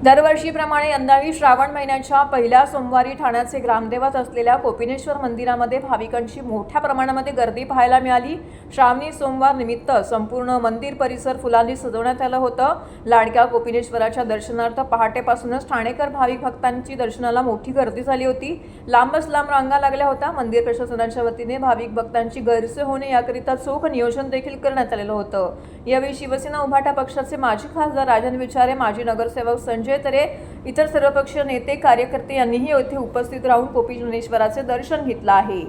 दरवर्षीप्रमाणे यंदाही श्रावण महिन्याच्या पहिल्या सोमवारी ठाण्याचे ग्रामदैवत असलेल्या कोपिनेश्वर मंदिरामध्ये भाविकांची मोठ्या प्रमाणामध्ये गर्दी पाहायला मिळाली। श्रावणी सोमवार निमित्त संपूर्ण मंदिर परिसर फुलांनी सजवण्यात आलं होतं। लाडक्या कोपिनेश्वराच्या दर्शनार्थ पहाटेपासूनच ठाणेकर भाविक भक्तांची दर्शनाला मोठी गर्दी झाली होती। लांबच लांब रांगा लागल्या होत्या। मंदिर प्रशासनाच्या वतीने भाविक भक्तांची गैरसोय होऊ नये याकरिता चोख नियोजन देखील करण्यात आलेलं होतं। यावेळी शिवसेना उभाटा पक्षाचे माजी खासदार राजन विचारे, माजी नगरसेवक संजय तरे, इतर सर्वपक्षीय नेते कार्यकर्ते यांनीही येथे उपस्थित राहून कोपिनेश्वराचे दर्शन घेतलं आहे।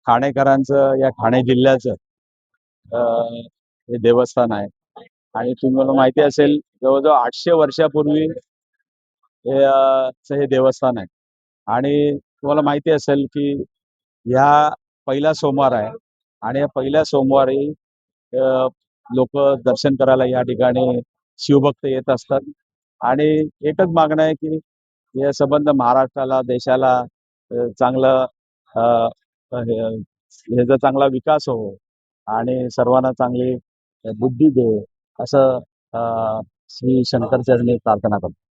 ठाणेकरांचं या ठाणे जिल्ह्याचं हे देवस्थान आहे आणि तुम्हाला माहिती असेल जवळजवळ 800 वर्षापूर्वी हे देवस्थान आहे आणि तुम्हाला माहिती असेल की ह्या पहिला सोमवार आहे आणि या पहिल्या सोमवारी लोक दर्शन करायला या ठिकाणी शिवभक्त येत असतात आणि एकच मागणं आहे की या संबंध महाराष्ट्राला देशाला चांगलं ह्याचा चांगला विकास हो आणि सर्वांना चांगली बुद्धी दे असं श्री शंकरचरणी प्रार्थना करतो।